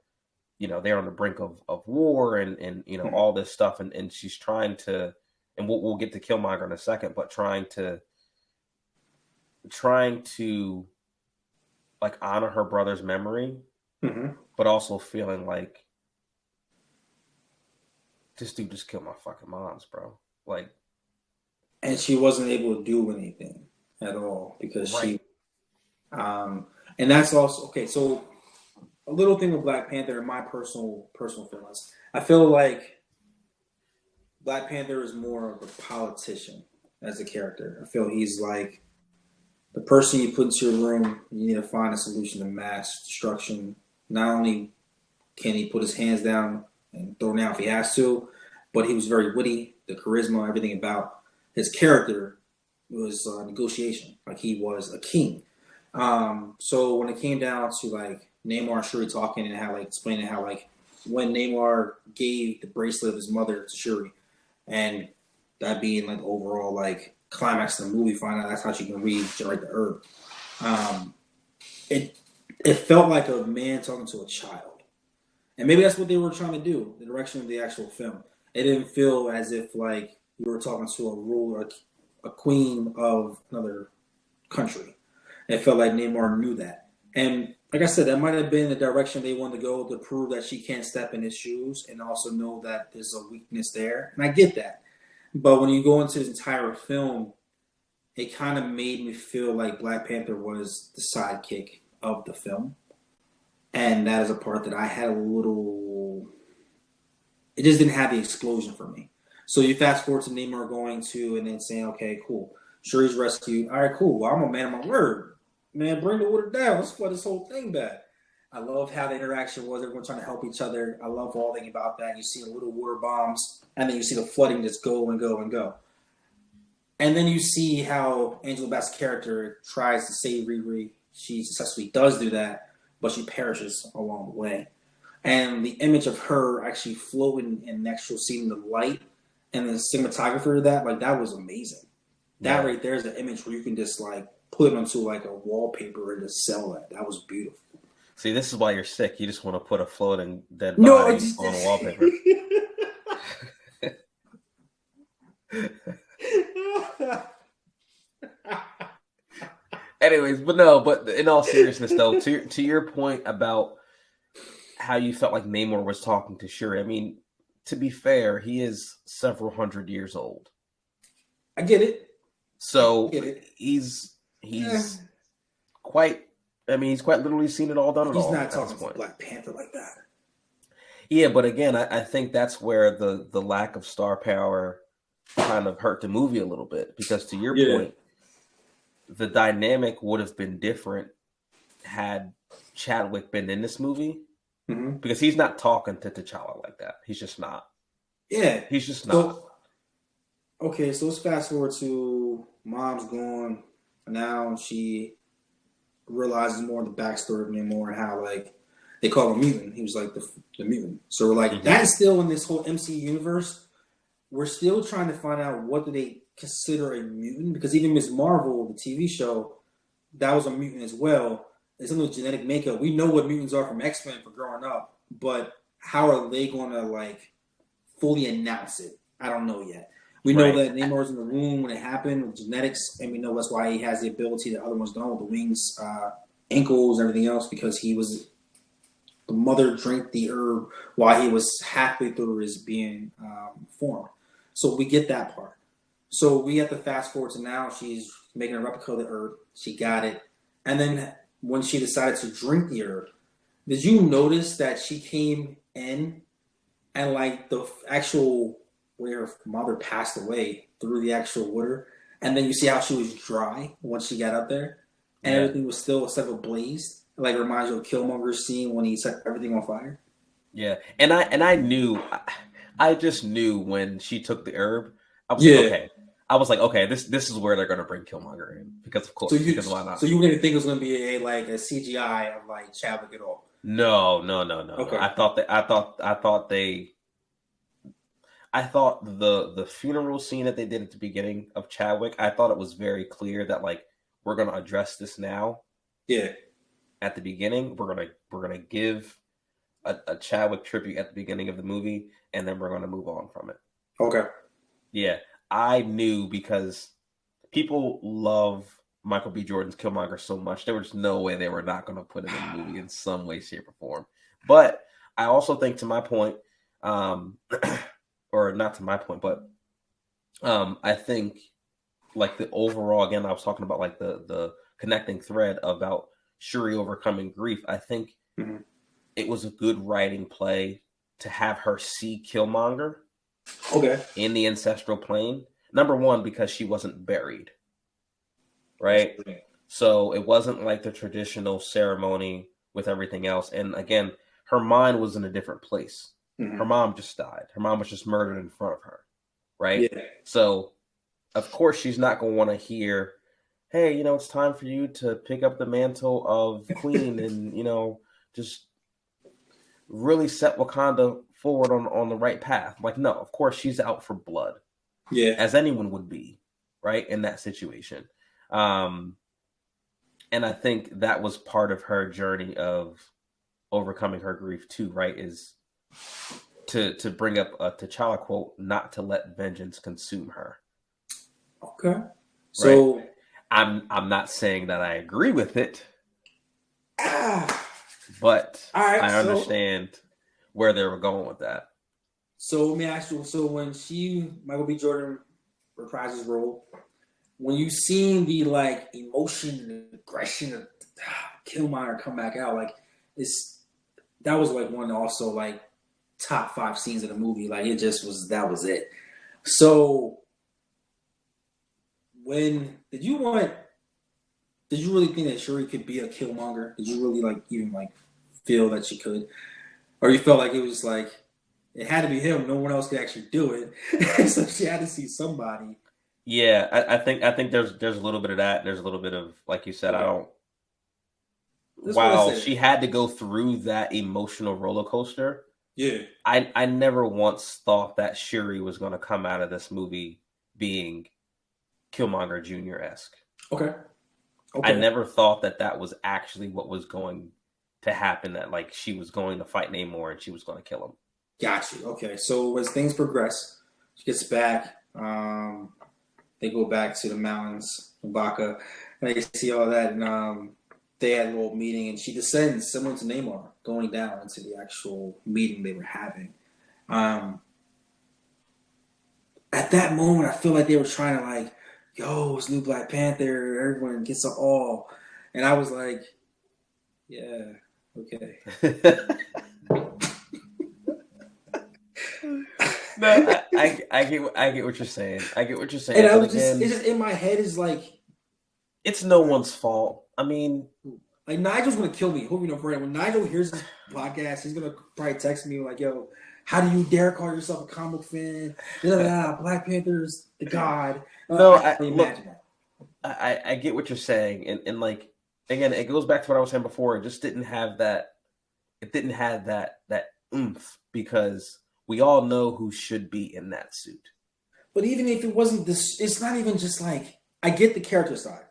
they're on the brink of war, and Hmm. all this stuff, and she's trying to, and we'll get to Killmonger in a second, but trying to like honor her brother's memory, Hmm. but also feeling like this dude just killed my fucking mom's, bro. Like, And she wasn't able to do anything at all because right. um, and that's also okay. So a little thing with Black Panther, in my personal feelings, I feel like Black Panther is more of a politician as a character. I feel he's like the person you put into your room, you need to find a solution to mass destruction. Not only can he put his hands down and throw down if he has to, but he was very witty. The charisma, everything about his character was negotiation. Like he was a king. So when it came down to like Neymar and Shuri talking and how like explaining how like when Neymar gave the bracelet of his mother to Shuri, and that being like overall like climax of the movie, find out that's how she can regenerate the herb. Um, it it felt like a man talking to a child, and maybe that's what they were trying to do. The direction of the actual film, it didn't feel as if like you were talking to a ruler, a queen of another country. It felt like Neymar knew that, and like I said, that might have been the direction they wanted to go to prove that she can't step in his shoes, and also know that there's a weakness there. And I get that, but when you go into this entire film, it kind of made me feel like Black Panther was the sidekick of the film, and that is a part that I had a little. It just didn't have the explosion for me. So you fast forward to Neymar going to and then saying, "Okay, cool, Shuri's rescued. All right, cool. Well, I'm a man of my word, man. Bring the water down. Let's flood this whole thing back." I love how the interaction was. Everyone trying to help each other. I love all thing about that. You see the little water bombs, and then you see the flooding just go and go and go. And then you see how Angela Bassett's character tries to save Riri. She successfully does do that, but she perishes along the way. And the image of her actually floating in the actual scene, the light and the cinematographer of that, like that was amazing. That Yeah. right there is an image where you can just like put it onto like a wallpaper and just sell that. That was beautiful. See, this is why you're sick. You just want to put a floating dead No, body just on a wallpaper. Anyways, but in all seriousness, though, to your point about how you felt like Namor was talking to Shuri, I mean, to be fair, he is several hundred years old, I get it. I so get it. Eh, he's quite. I mean, he's quite literally seen it all, done it he's all not at this talking to point. Black Panther like that. Yeah, but again, I think that's where the lack of star power kind of hurt the movie a little bit because to your Yeah. point, the dynamic would have been different had Chadwick been in this movie Mm-hmm. because he's not talking to T'Challa like that. He's just not. Yeah. He's just not. So okay, so let's fast forward to mom's gone. Now she realizes more of the backstory of Namor and how like they call him mutant. He was like the mutant. So we're like Mm-hmm. that is still in this whole MCU universe. We're still trying to find out what do they consider a mutant because even Miss Marvel, the TV show, that was a mutant as well. It's in the genetic makeup. We know what mutants are from X-Men for growing up, but how are they going to like fully announce it? I don't know yet. We know Right. that Namor was in the room when it happened with genetics, and we know that's why he has the ability that other ones don't with the wings, ankles, and everything else because he was the mother drank the herb while he was halfway through his being formed. So we get that part. So we have to fast forward to now. She's making a replica of the herb. She got it, and then when she decided to drink the herb, did you notice that she came in and like the actual where her mother passed away through the actual water, and then you see how she was dry once she got up there, and Yeah. everything was still except for blazed. Like reminds you of Killmonger's scene when he set everything on fire. Yeah. And I knew I just knew when she took the herb, I was like, Yeah. okay. I was like, okay, this is where they're gonna bring Killmonger in. Because of So course, you because why not? so you didn't think it was gonna be a like a CGI of like Chadwick at all? No. Okay. I thought the funeral scene that they did at the beginning of Chadwick, I thought it was very clear that like we're gonna address this now Yeah. at the beginning. We're gonna give a Chadwick tribute at the beginning of the movie, and then we're gonna move on from it. Okay. Yeah, I knew because people love Michael B. Jordan's Killmonger so much. There was no way they were not going to put him in the movie in some way, shape, or form. But I also think, to my point, um, or not to my point, but I think like the overall, again, I was talking about like the connecting thread about Shuri overcoming grief. I think Mhm. it was a good writing play to have her see Killmonger Okay. in the ancestral plane. Number one, because she wasn't buried, That's right? brilliant. So it wasn't like the traditional ceremony with everything else. And again, her mind was in a different place. Her Hmm. mom just died. Her mom was just murdered in front of her, right? Yeah, So of course she's not going to want to hear, hey, it's time for you to pick up the mantle of queen and, just really set Wakanda forward on the right path. Like, no, of course she's out for blood, yeah. as anyone would be, right, in that situation. Um, and I think that was part of her journey of overcoming her grief too, right? Is to bring up a T'Challa quote, not to let vengeance consume her, Okay. right? So, I'm not saying that I agree with it, ah, but all right. I So, understand where they were going with that. let me ask you. So, when Michael B. Jordan reprised his role, when you seen the like emotion and aggression of Killmonger come back out, like it's that was like one also like top five scenes of the movie. Like it just was that was it. So when did you really think that Shuri could be a Killmonger? Did you really like even like feel that she could, or you felt like it was like it had to be him? No one else could actually do it, so she had to see somebody. Yeah, I think there's a little bit of that. There's a little bit of, like you said, I Okay, don't. just want to While say she that. had to go through that emotional roller coaster, Yeah. I never once thought that Shuri was going to come out of this movie being Killmonger Jr. esque. Okay. I Okay. never thought that that was actually what was going to happen. That like she was going to fight Namor and she was going to kill him. Got you. Okay. So as things progress, she gets back. They go back to the mountains, Ibaka, and they see all that. And they had a little meeting, and she descends, similar to Neymar, going down into the actual meeting they were having. Um, at that moment, I feel like they were trying to like, yo, it's new Black Panther. Everyone gets it all, and I was like, yeah, okay. No, I get what you're saying. I get what you're And saying, I but was just, it's again, just in my head is like, it's no one's fault. I mean, like Nigel's gonna kill me. Hope you know, friend. When Nigel hears this podcast, he's gonna probably text me like, "Yo, how do you dare call yourself a comic fan? Da, da, da, Black Panther's the god." no, I I can look, imagine that. I get what you're saying, and like again, it goes back to what I was saying before. It just didn't have that. It didn't have that oomph because we all know who should be in that suit. But even if it wasn't this, it's not even just like I get the character side.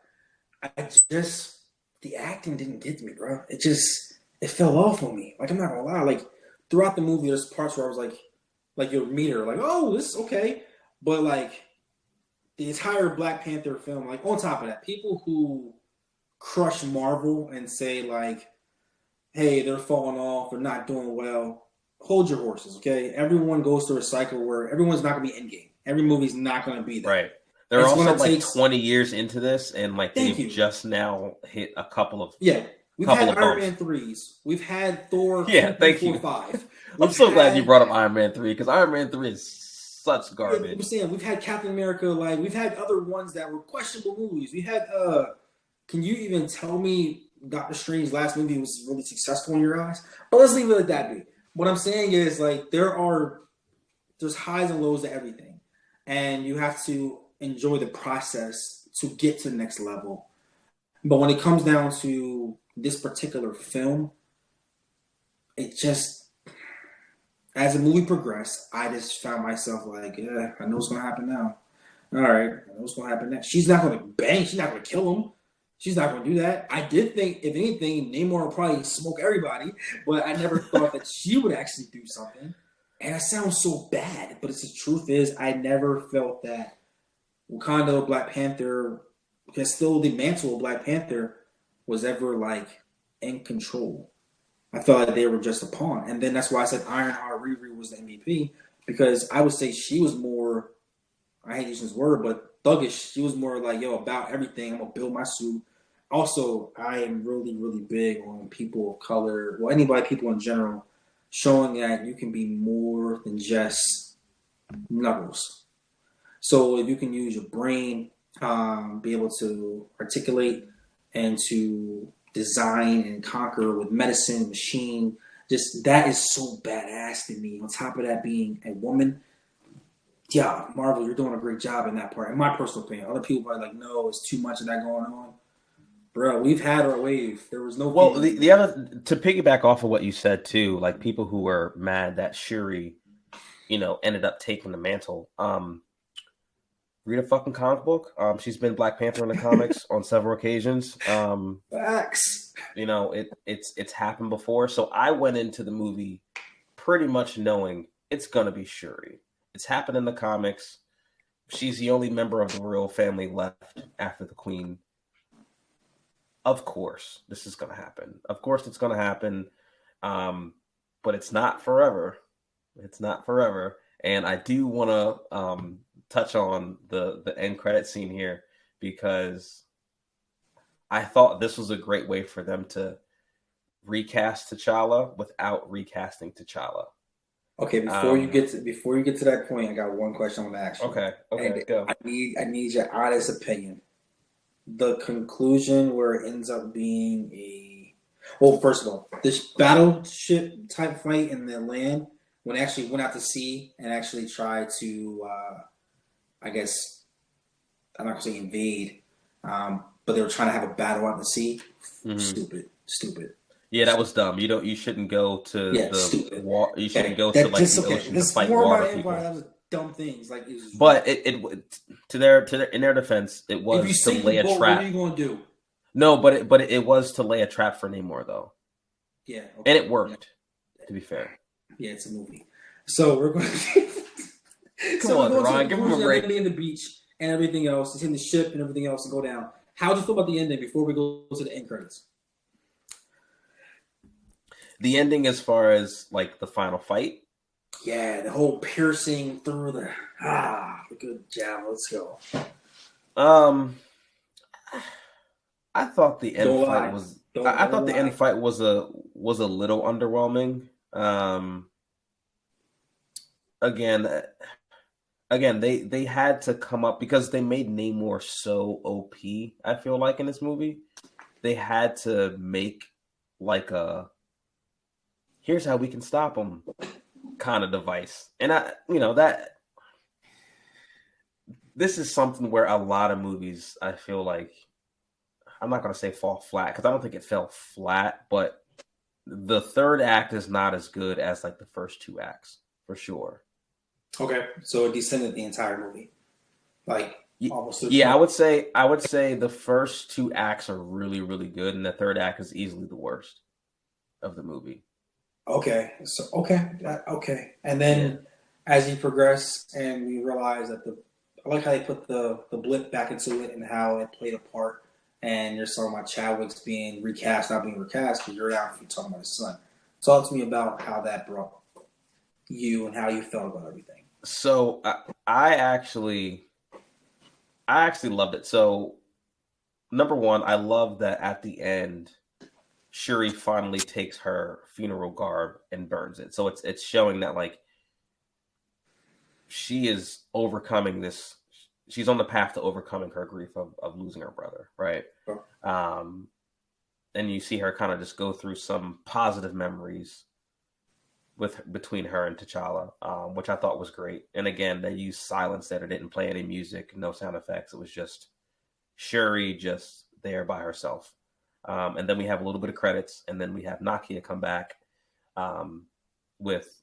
I just the acting didn't get to me, bro. It fell off on me. Like I'm not gonna lie. Like throughout the movie, there's parts where I was like you'll meet her, like, oh, this is okay, but like the entire Black Panther film, like on top of that, people who crush Marvel and say like, hey, they're falling off, they're not doing well. Hold your horses, okay? Everyone goes through a cycle where everyone's not gonna be Endgame. Every movie's not gonna be that. Right. They're It's also gonna like take. 20 years into this, and like Thank they've you. just now hit a Yeah, we've couple had of Iron bumps. Man threes. We've had Thor Yeah, two, three, thank four, you. five. I'm We've so glad you had brought up Iron Man 3 because Iron Man 3 is such yeah, I'm garbage. saying we've had Captain America. Like we've had other ones that were questionable movies. We had. Can you even tell me Doctor Strange's last movie was really successful in your eyes? But let's leave it at that. Be. What I'm saying is like there's highs and lows to everything, and you have to enjoy the process to get to the next level. But when it comes down to this particular film, it just as the movie progressed, I just found myself like, yeah, I know what's gonna happen now. All right, I know what's gonna happen next. She's not gonna bang. She's not gonna kill him. She's not gonna do that. I did think, if anything, Namor would probably smoke everybody, but I never thought that she would actually do something. And it sounds so bad, but it's the truth is, I never felt that Wakanda Black Panther, because still the mantle of Black Panther, was ever like in control. I felt like they were just a pawn, and then that's why I said Ironheart Riri was the MVP because I would say she was more. I hate using this word, but thuggish. She was more like, yo, about everything. I'm gonna build my suit. Also, I am really, really big on people of color, well, anybody, people in general, showing that you can be more than just knuckles. So if you can use your brain, be able to articulate and to design and conquer with medicine, machine. Just that is so badass to me. On top of that, being a woman, yeah, Marvel, you're doing a great job in that part. In my personal opinion, other people are like, no, it's too much of that going on. Bro, we've had our wave. There was no Well, females in the that. other to piggyback off of what you said too, like people who were mad that Shuri, ended up taking the mantle. Read a fucking comic book. She's been Black Panther in the comics on several occasions. Facts. It's happened before. So I went into the movie pretty much knowing it's gonna be Shuri. It's happened in the comics. She's the only member of the royal family left after the queen. Of course, this is gonna happen. Of course, it's gonna happen. But it's not forever. It's not forever. And I do want to touch on the end credit scene here because I thought this was a great way for them to recast T'Challa without recasting T'Challa. Okay, Um, before you get to that point, I got one question I want to ask you, okay, and go. I need your honest opinion. The conclusion where it ends up being a well, first of all, this battleship type fight in the land when they actually went out to sea and actually tried to, I guess I'm not gonna say invade, but they were trying to have a battle out to sea. Hmm. Stupid, stupid, Yeah, that was stupid. dumb. You shouldn't go to Yeah, the stupid. water. You shouldn't Okay, go to that like just the okay. ocean to This fight more water my empire. people. That was dumb things. Like it was. But to their in their defense, it If you was to sink the lay a boat, what are trap. you gonna do? No, but it was to lay a trap for Namor though, Yeah. and Okay. it Yeah. worked. To be fair, Yeah. It's a movie. So we're going. come So we're on, going to the Ron, give him a conclusion of break. landing in the beach and everything else. It's in the ship and everything else and go down. How do you feel about the ending before we go to the end credits? The ending, as far as like the final fight, Yeah, the whole piercing through the good job. Let's go. um, I thought the end Don't fight lie. was. I Don't thought the end lie. fight was a little underwhelming. Again, they had to come up because they made Namor so OP. I feel like in this movie, they had to make like a here's how we can stop him kind of device. And that this is something where a lot of movies I feel like I'm not going to say fall flat because I don't think it fell flat, but the third act is not as good as like the first two acts for sure. Okay, so it descended the entire movie, like almost to the Yeah, point. I would say the first two acts are really really good, and the third act is easily the worst of the movie. Okay, so okay, and Yeah. then as you progress and we realize that I like how they put the blip back into it and how it played a part. And you're talking about Chadwick's being recast, not being recast, because you're now talking about his son. Talk to me about how that brought you and how you felt about everything. So I actually I actually loved it. So number one, I love that at the end, Shuri finally takes her funeral garb and burns it. So it's showing that like she is overcoming this. She's on the path to overcoming her grief of losing her brother, right? Um, and you see her kind of just go through some positive memories with between her and T'Challa, which I thought was great. And again, they used silence there. It didn't play any music, no sound effects. It was just Shuri just there by herself. And then we have a little bit of credits, and then we have Nakia come back um, with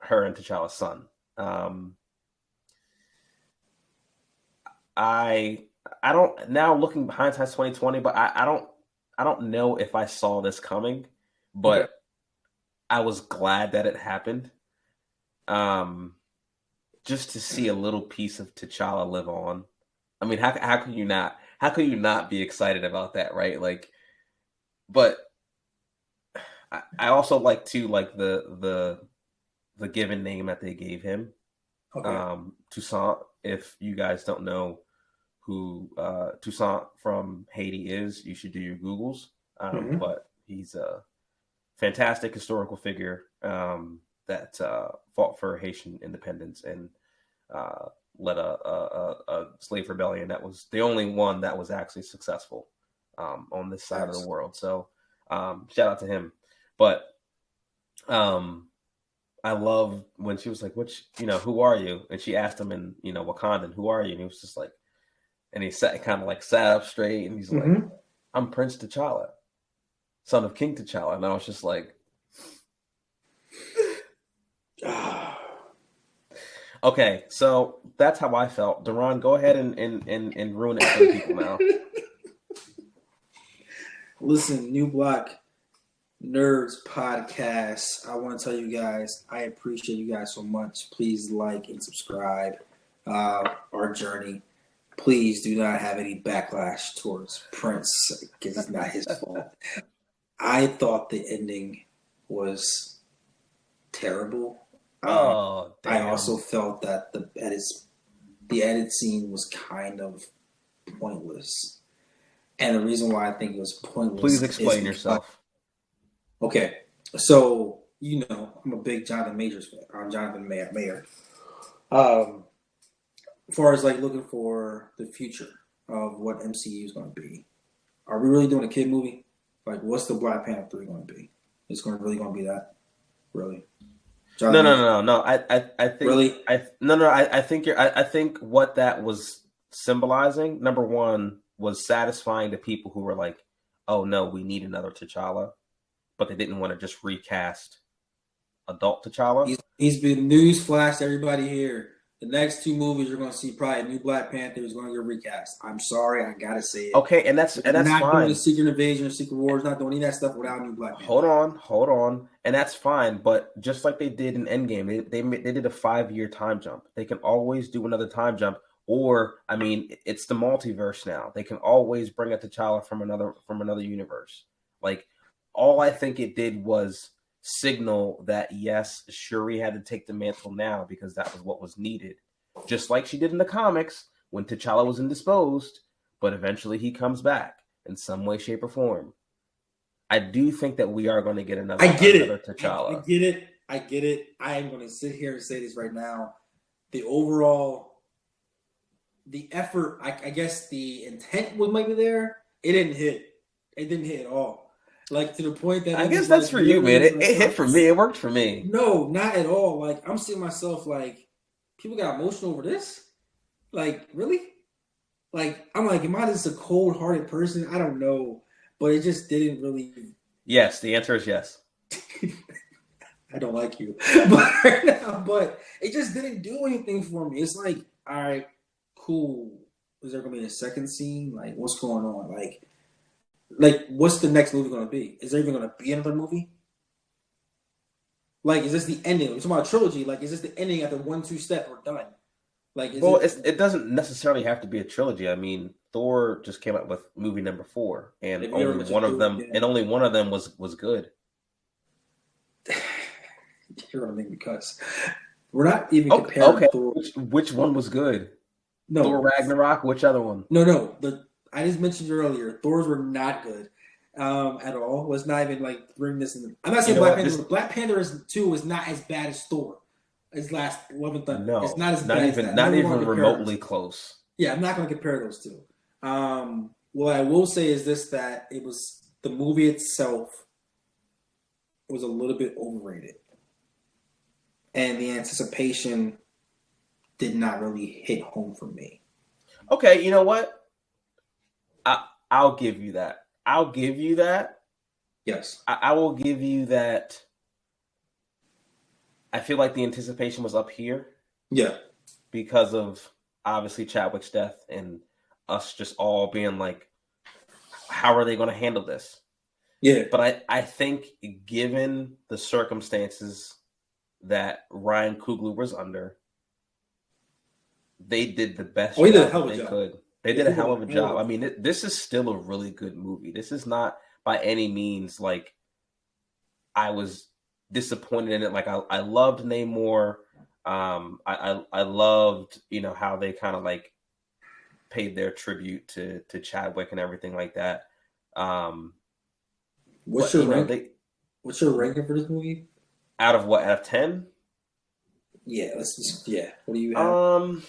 her and T'Challa's son. I I don't now looking behind hindsight's 2020, but I don't know if I saw this coming, Okay. but I was glad that it happened. Um, just to see a little piece of T'Challa live on. I mean, how could you not? How could you not be excited about that, right? Like, but I also like to like the given name that they gave him, Okay. Toussaint. If you guys don't know who Toussaint from Haiti is, you should do your Googles. Mm-hmm. But he's a fantastic historical figure that fought for Haitian independence and uh, led a slave rebellion that was the only one that was actually successful. on this side of the Facts. world. So shout out to him. But um, I love when she was like, "Which, who are you?" And she asked him in, Wakandan, "Who are you?" And he was just like, and he sat up straight, and he's like, Mm-hmm. "I'm Prince T'Challa, son of King T'Challa." And I was just like, okay, so that's how I felt. Duran, go ahead and ruin it for the people now. Listen, New Block Nerds podcast. I want to tell you guys, I appreciate you guys so much. Please like and subscribe our journey. Please do not have any backlash towards Prince because it's not his fault. I thought the ending was terrible. Oh, I damn. also felt that the edit scene was kind of pointless. And the reason why I think it was pointless Please is explain because, yourself. okay, so I'm a big Jonathan Majors fan. I'm Jonathan Mayer. As far as like looking for the future of what MCU is going to be, are we really doing a kid movie? Like, what's the Black Panther 3 going to be? It's really going to be that? Really? No, Jonathan no, Majors? no, no, no. I think Really? I think I think what that was symbolizing, number one, was satisfying to people who were like, "Oh no, we need another T'Challa," but they didn't want to just recast adult T'Challa. He's been news flash to everybody here. The next two movies you're going to see probably a new Black Panther is going to get recast. I'm sorry, I gotta say it. Okay, and that's They're not doing the fine. Secret Invasion or Secret Wars, not doing any of that stuff without a new Black Panther. Hold on, and that's fine. But just like they did in Endgame, they did a 5-year time jump. They can always do another time jump, or I mean, it's the multiverse now. They can always bring a T'Challa from another universe. Like, all I think it did was signal that yes, Shuri had to take the mantle now because that was what was needed, just like she did in the comics when T'Challa was indisposed, but eventually he comes back in some way, shape, or form. I do think that we are going to get I get another it. I T'Challa. get it. I get it. I am going to sit here and say this right now. The overall, the effort, I guess the intent was maybe there. It didn't hit. It didn't hit at all. Like to the point that I it guess was that's like for you, man. literally It hit for me. It worked for me. no, not at all. Like I'm seeing myself like people got emotional over this. Like really? Like I'm like, am I just a cold hearted person? I don't know, but it just didn't really. Yes, the answer is yes. I don't like you, but right now, but it just didn't do anything for me. It's like, all right, cool. Is there gonna be a second scene? Like, what's going on? Like, what's the next movie gonna be? Is there even gonna be another movie? Like, is this the ending? We're talking about a trilogy. Like, is this the ending after 1-2 step? We're done. Like, is Well, it? it doesn't necessarily have to be a trilogy. I mean, Thor just came out with movie number 4, and If you only ever one just of do it them, again, was good. you're gonna make me cuss. We're not even Okay, comparing okay. Thor. Which one was good? Thor No, Ragnarok. Which other one? no. The I just mentioned earlier, Thor's were not good at all. Was not even like bring this in. I'm not You saying know Black what? Panther. This But Black Panther is 2 is not as bad as Thor. His last Love and Thunder. It's no, not as bad as that. I'm not never going to even compare those. remotely close. Yeah, I'm not going to compare those two. What I will say is this: that it was the movie itself was a little bit overrated, and the anticipation did not really hit home for me. Okay, you know what? I'll give you that. I'll give you that. Yes. I will give you that. I feel like the anticipation was up here Yeah. because of obviously Chadwick's death and us just all being like, how are they going to handle this? Yeah. But I think given the circumstances that Ryan Coogler was under, they did the best Oh, he did a job hell that of a they job. could. They Yeah, did a he did hell a of a hell job. of I a mean, this is still a really good movie. This is not by any means like I was disappointed in it. Like I loved Namor. I loved how they kind of like paid their tribute to Chadwick and everything like that. What's But your rank? they What's your ranking for this movie? out of what, out of 10? Yeah, let's just What do you have? Um,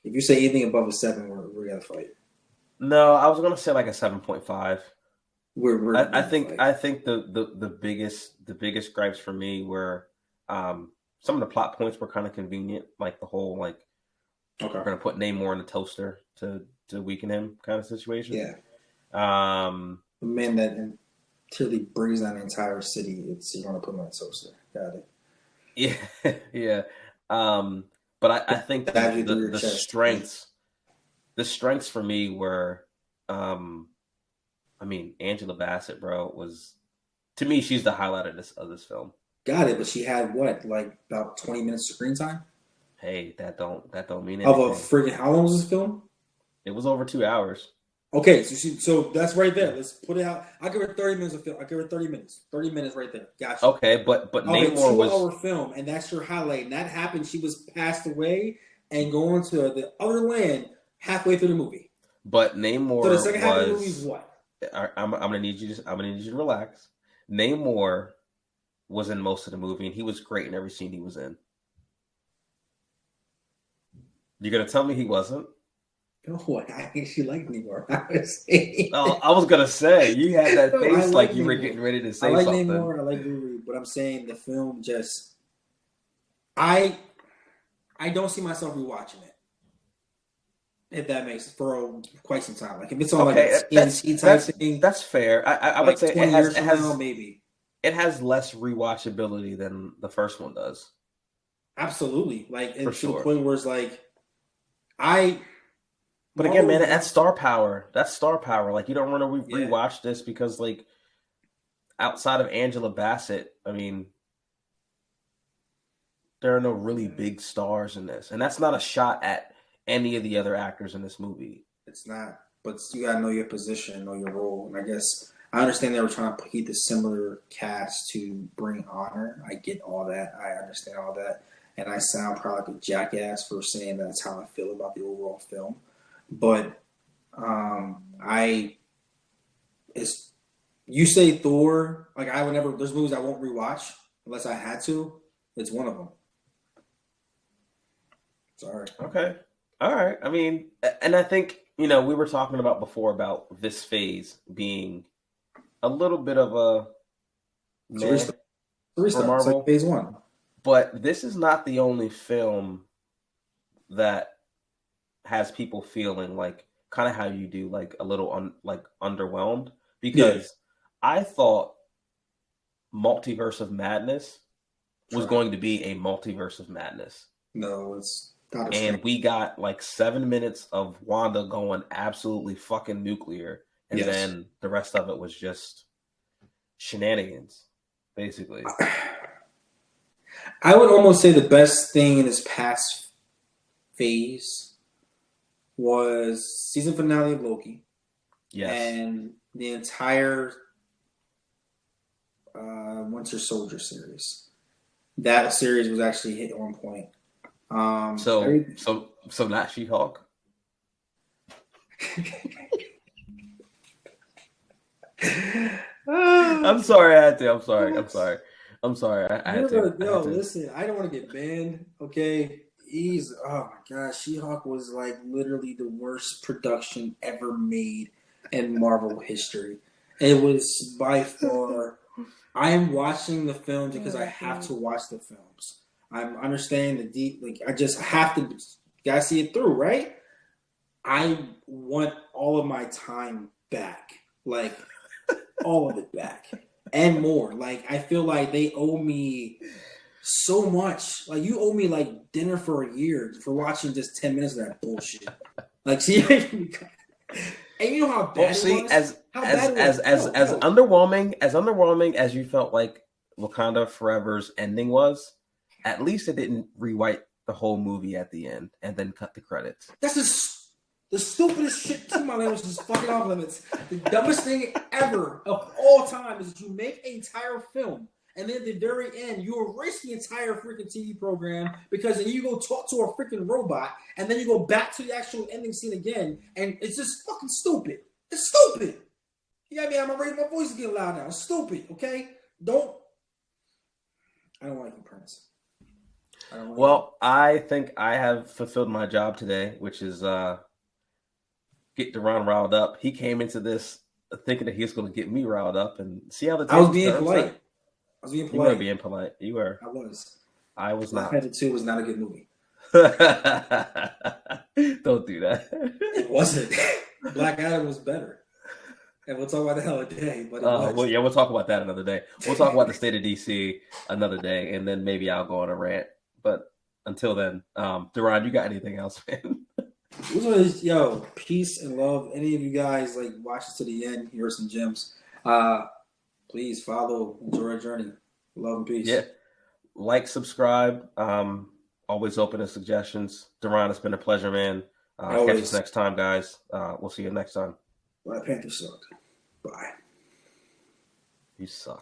If you say anything above a 7, we're gonna fight. No, I was gonna say like a 7.5. We're I both think like, I think the biggest gripes for me were some of the plot points were kind of convenient, like the whole like we're okay, gonna put Namor in the toaster to weaken him kind of situation. yeah, Um, the man that until brings down the entire city, it's you're gonna put him on a toaster. Got it. yeah, yeah. Um, but I think Stab you through your the chest. strengths for me were, um, I mean, Angela Bassett, bro, was to me she's the highlight of this film. Got it, but she had what, like about 20 minutes screen time Hey, that don't mean of a anything. friggin' how long was this film? It was over 2 hours. Okay, so that's right there. Let's put it out. I'll give her 30 minutes of film. I'll give her 30 minutes. 30 minutes right there. Got you. Okay, but Of a Namor was 2 hour film, and that's your highlight. And that happened. She was passed away and going to the other land halfway through the movie. but So the Namor second half of the movie is was. what? I'm gonna need you to relax. Namor was in most of the movie, and he was great in every scene he was in. You're gonna tell me he wasn't? Oh, I actually like Namor. I was saying. Oh, I was gonna say you had that No, I face like like you were Namor. getting ready to I say like something. Namor. I like Riri, but I'm saying the film just I I don't see myself rewatching it. If that makes for quite some time. Like if it's on like a Okay, TNT type thing, that's fair. I would like say 20 years from now, maybe. it has less rewatchability than the first one does, Absolutely. Like for and to the sure. point where it's like I But again, man, Marvel that's star power. That's star power. Like you don't want to yeah. rewatch this because like outside of Angela Bassett, I mean, there are no really Yeah. big stars in this, and that's not a shot at any of the other actors in this movie. It's not. But you gotta know your position, know your role. And I guess I understand they were trying to keep the similar cast to bring honor. I get all that. I understand all that. And I sound probably like a jackass for saying that's how I feel about the overall film. But I it's you say Thor, like I would never there's movies I won't rewatch unless I had to. It's one of them. Sorry. Okay, all right. I mean, and I think we were talking about before about this phase being a little bit of a It's a meh restart. It's a for restart. It's like Marvel, phase one. but this is not the only film that has people feeling like kind of how you do, like a little like underwhelmed, Yeah. because I thought Multiverse of Madness was Trash. going to be a Multiverse of Madness. No, it's not a strange. And we got like 7 minutes of Wanda going absolutely fucking nuclear, and Yes. then the rest of it was just shenanigans, basically. I would almost say the best thing in this past phase was season finale of Loki Yes. and the entire Winter Soldier series. That series was actually hit on point. So Every, so not She Hulk. I'm sorry, I had to. I'm sorry. I'm sorry. I'm sorry. I had You're to. the I had yo. to. Listen, I don't want to get banned. Okay, he's oh my gosh, She-Hulk was like literally the worst production ever made in Marvel history. It was by far. I am watching the films because I Oh have god. to watch the films. I'm understanding the deep. Like I just have to. Gotta see it through, right? I want all of my time back. Like all of it back and more. Like I feel like they owe me so much. Like you owe me like dinner for a year for watching just 10 minutes of that bullshit. Like see, and you know how Well, bad it see, was. How bad it was. No, as no. underwhelming as you felt like Wakanda Forever's ending was, at least it didn't rewrite the whole movie at the end and then cut the credits. That's just the stupidest shit. To my language is fucking off limits. The dumbest thing ever of all time is you make an entire film and then at the very end you erase the entire freaking TV program because then you go talk to a freaking robot and then you go back to the actual ending scene again and it's just fucking stupid. It's stupid. You got me? I'm gonna raise my voice again loud now. It's stupid. Okay? Don't. I don't want to complaints. I don't like. Well, I think I have fulfilled my job today, which is get Duran riled up. He came into this thinking that he was going to get me riled up, and see how the I was tables being turned, polite. sir. I was being You were polite. being polite. You were. I was. I was Black not. Panther 2 was not a good movie. Don't do that. It wasn't. Black Adam was better. And we'll talk about that another day, but it was. Well, yeah, we'll talk about that another day. We'll talk about the state of DC another day, and then maybe I'll go on a rant. But until then, Duran, you got anything else, man? Yo, peace and love. Any of you guys like watch this to the end, here are some gems. Please follow, enjoy our journey. Love and Yeah, peace. like, subscribe. Always open to suggestions. Duran, it's been a pleasure, man. Catch us Always. next time, guys. We'll see you next time. Black Panther sucked. Bye. You suck.